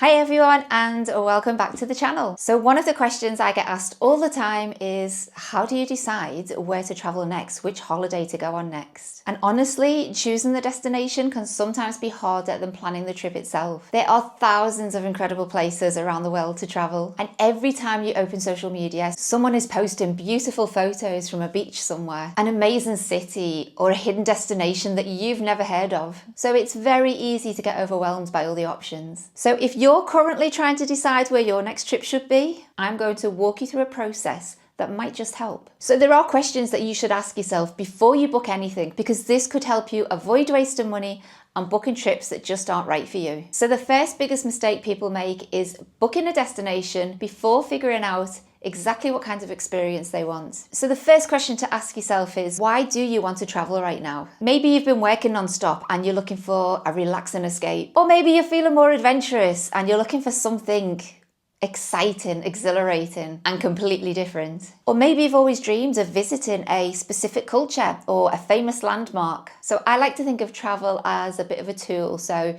Hi everyone and welcome back to the channel. So one of the questions I get asked all the time is, how do you decide where to travel next, which holiday to go on next? And honestly, choosing the destination can sometimes be harder than planning the trip itself. There are thousands of incredible places around the world to travel, and every time you open social media, someone is posting beautiful photos from a beach somewhere, an amazing city, or a hidden destination that you've never heard of. So it's very easy to get overwhelmed by all the options. So if you're currently trying to decide where your next trip should be, I'm going to walk you through a process that might just help. So there are questions that you should ask yourself before you book anything, because this could help you avoid wasting money and booking trips that just aren't right for you. So the first biggest mistake people make is booking a destination before figuring out exactly what kind of experience they want. So the first question to ask yourself is, why do you want to travel right now? Maybe you've been working non-stop and you're looking for a relaxing escape. Or maybe you're feeling more adventurous and you're looking for something exciting, exhilarating, and completely different. Or maybe you've always dreamed of visiting a specific culture or a famous landmark. So I like to think of travel as a bit of a tool. So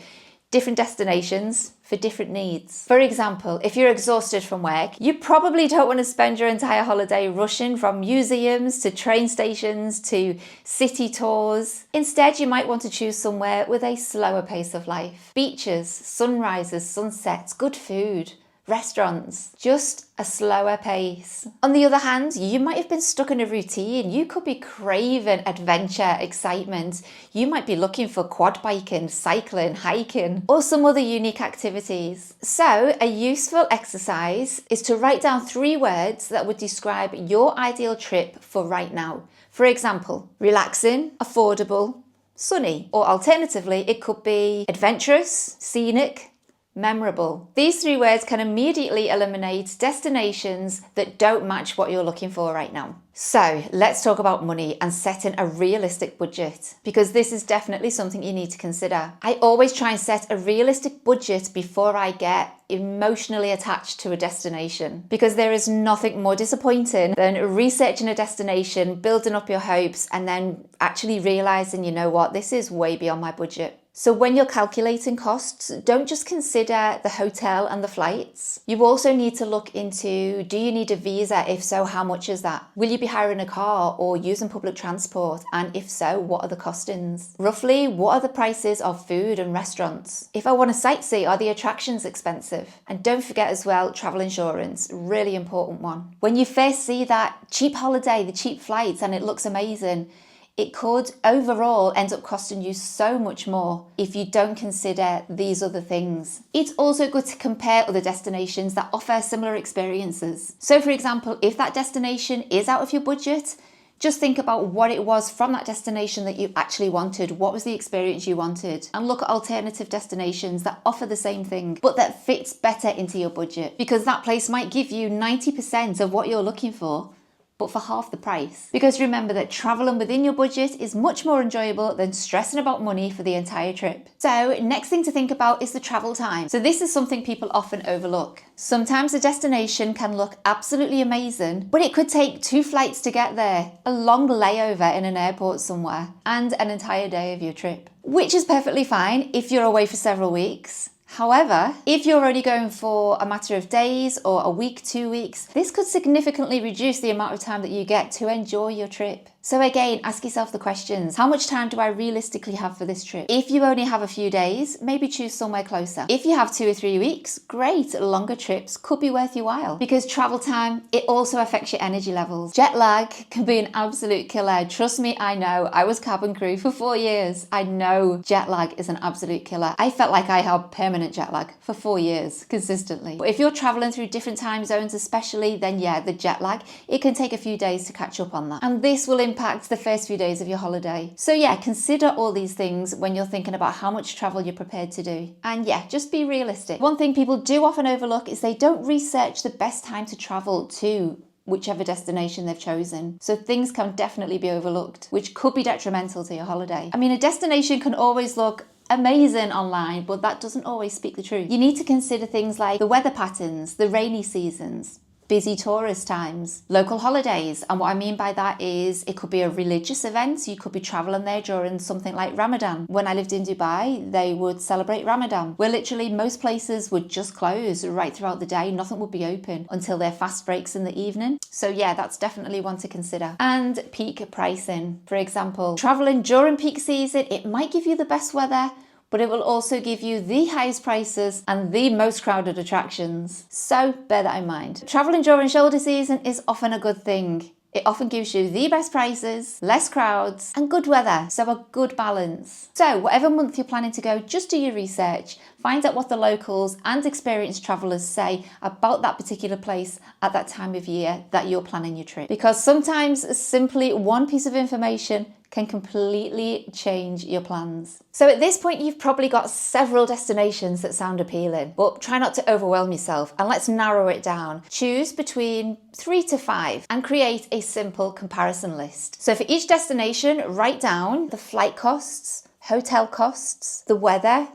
different destinations for different needs. For example, if you're exhausted from work, you probably don't want to spend your entire holiday rushing from museums to train stations to city tours. Instead, you might want to choose somewhere with a slower pace of life. Beaches, sunrises, sunsets, good food, restaurants, just a slower pace. On the other hand, you might have been stuck in a routine. You could be craving adventure, excitement. You might be looking for quad biking, cycling, hiking, or some other unique activities. So a useful exercise is to write down 3 words that would describe your ideal trip for right now. For example, relaxing, affordable, sunny, or alternatively, it could be adventurous, scenic, memorable. These 3 words can immediately eliminate destinations that don't match what you're looking for right now. So let's talk about money and setting a realistic budget, because this is definitely something you need to consider. I always try and set a realistic budget before I get emotionally attached to a destination, because there is nothing more disappointing than researching a destination, building up your hopes, and then actually realizing, you know what, this is way beyond my budget. So when you're calculating costs, don't just consider the hotel and the flights. You also need to look into, do you need a visa? If so, how much is that? Will you be hiring a car or using public transport? And if so, what are the costings? Roughly, what are the prices of food and restaurants? If I want to sightsee, are the attractions expensive? And don't forget as well, travel insurance, really important one. When you first see that cheap holiday, the cheap flights, and it looks amazing, it could overall end up costing you so much more if you don't consider these other things. It's also good to compare other destinations that offer similar experiences. So for example, if that destination is out of your budget, just think about what it was from that destination that you actually wanted. What was the experience you wanted? And look at alternative destinations that offer the same thing, but that fits better into your budget, because that place might give you 90% of what you're looking for, but for half the price. Because remember that traveling within your budget is much more enjoyable than stressing about money for the entire trip. So next thing to think about is the travel time. So this is something people often overlook. Sometimes a destination can look absolutely amazing, but it could take 2 flights to get there, a long layover in an airport somewhere, and an entire day of your trip, which is perfectly fine if you're away for several weeks. However, if you're only going for a matter of days or a week, 2 weeks, this could significantly reduce the amount of time that you get to enjoy your trip. So again, ask yourself the questions. How much time do I realistically have for this trip? If you only have a few days, maybe choose somewhere closer. If you have 2 or 3 weeks, great, longer trips could be worth your while, because travel time, it also affects your energy levels. Jet lag can be an absolute killer. Trust me, I know. I was cabin crew for 4 years. I know jet lag is an absolute killer. I felt like I had permanent jet lag for 4 years consistently. But if you're traveling through different time zones especially, then yeah, the jet lag, it can take a few days to catch up on that. And this will impact the first few days of your holiday. So yeah, consider all these things when you're thinking about how much travel you're prepared to do. And yeah, just be realistic. One thing people do often overlook is they don't research the best time to travel to whichever destination they've chosen. So things can definitely be overlooked, which could be detrimental to your holiday. I mean, a destination can always look amazing online, but that doesn't always speak the truth. You need to consider things like the weather patterns, the rainy seasons, busy tourist times, local holidays. And what I mean by that is it could be a religious event. You could be traveling there during something like Ramadan. When I lived in Dubai, they would celebrate Ramadan, where literally most places would just close right throughout the day. Nothing would be open until their fast breaks in the evening. So yeah, that's definitely one to consider. And peak pricing. For example, traveling during peak season, it might give you the best weather, but it will also give you the highest prices and the most crowded attractions. So bear that in mind. Traveling during shoulder season is often a good thing. It often gives you the best prices, less crowds, and good weather, so a good balance. So whatever month you're planning to go, just do your research, find out what the locals and experienced travellers say about that particular place at that time of year that you're planning your trip. Because sometimes simply one piece of information can completely change your plans. So at this point, you've probably got several destinations that sound appealing, but try not to overwhelm yourself and let's narrow it down. Choose between 3 to 5 and create a simple comparison list. So for each destination, write down the flight costs, hotel costs, the weather,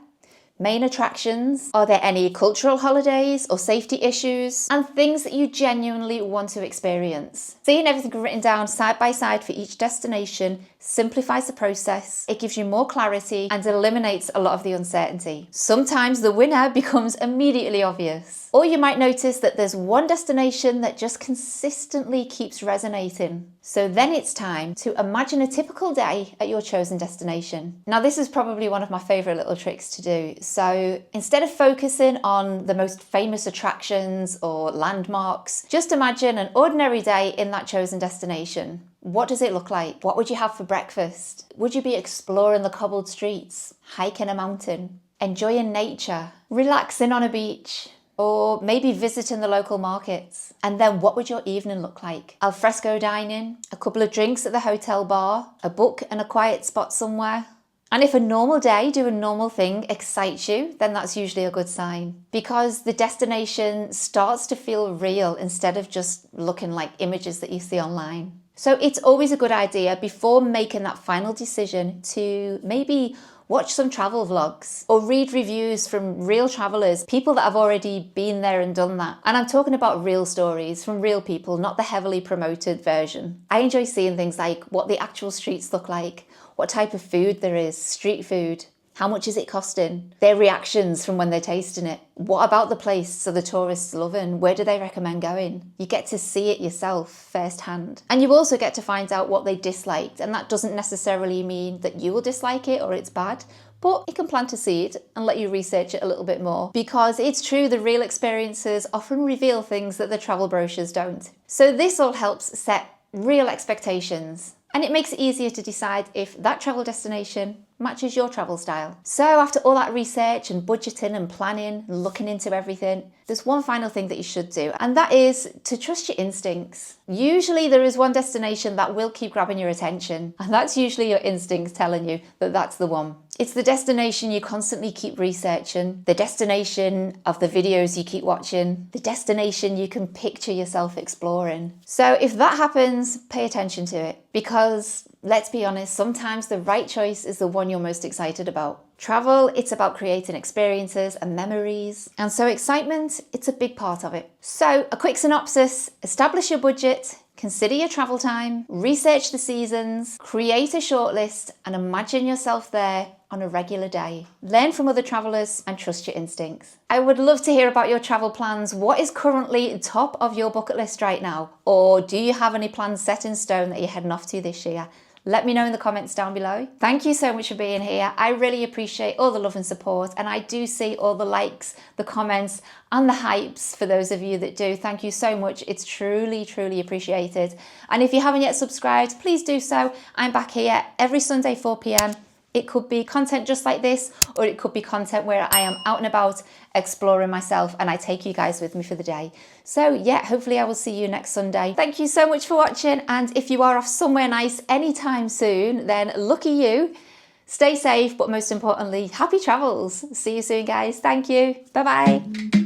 main attractions, are there any cultural holidays or safety issues, and things that you genuinely want to experience. Seeing everything written down side by side for each destination simplifies the process, it gives you more clarity and eliminates a lot of the uncertainty. Sometimes the winner becomes immediately obvious. Or you might notice that there's one destination that just consistently keeps resonating. So then it's time to imagine a typical day at your chosen destination. Now this is probably one of my favorite little tricks to do. So instead of focusing on the most famous attractions or landmarks, just imagine an ordinary day in that chosen destination. What does it look like? What would you have for breakfast? Would you be exploring the cobbled streets, hiking a mountain, enjoying nature, relaxing on a beach, or maybe visiting the local markets? And then what would your evening look like? Al fresco dining, a couple of drinks at the hotel bar, a book and a quiet spot somewhere. And if a normal day doing a normal thing excites you, then that's usually a good sign, because the destination starts to feel real instead of just looking like images that you see online. So it's always a good idea before making that final decision to maybe watch some travel vlogs or read reviews from real travelers, people that have already been there and done that. And I'm talking about real stories from real people, not the heavily promoted version. I enjoy seeing things like what the actual streets look like, what type of food there is, street food, how much is it costing, their reactions from when they're tasting it. What about the place are the tourists loving? Where do they recommend going? You get to see it yourself firsthand. And you also get to find out what they disliked. And that doesn't necessarily mean that you will dislike it or it's bad, but you can plant a seed and let you research it a little bit more, because it's true, the real experiences often reveal things that the travel brochures don't. So this all helps set real expectations, and it makes it easier to decide if that travel destination matches your travel style. So after all that research and budgeting and planning and looking into everything, there's one final thing that you should do, and that is to trust your instincts. Usually there is one destination that will keep grabbing your attention, and that's usually your instincts telling you that that's the one. It's the destination you constantly keep researching, the destination of the videos you keep watching, the destination you can picture yourself exploring. So if that happens, pay attention to it, because let's be honest, sometimes the right choice is the one you're most excited about. Travel, it's about creating experiences and memories, and so excitement, it's a big part of it. So a quick synopsis: establish your budget, consider your travel time, research the seasons, create a shortlist, and imagine yourself there on a regular day. Learn from other travelers and trust your instincts. I would love to hear about your travel plans. What is currently top of your bucket list right now? Or do you have any plans set in stone that you're heading off to this year? Let me know in the comments down below. Thank you so much for being here. I really appreciate all the love and support, and I do see all the likes, the comments, and the hypes for those of you that do. Thank you so much. It's truly, truly appreciated. And if you haven't yet subscribed, please do so. I'm back here every Sunday, 4 p.m. It could be content just like this, or it could be content where I am out and about exploring myself and I take you guys with me for the day. So yeah, hopefully I will see you next Sunday. Thank you so much for watching, and if you are off somewhere nice anytime soon, then lucky you. Stay safe, but most importantly, happy travels. See you soon, guys. Thank you. Bye-bye.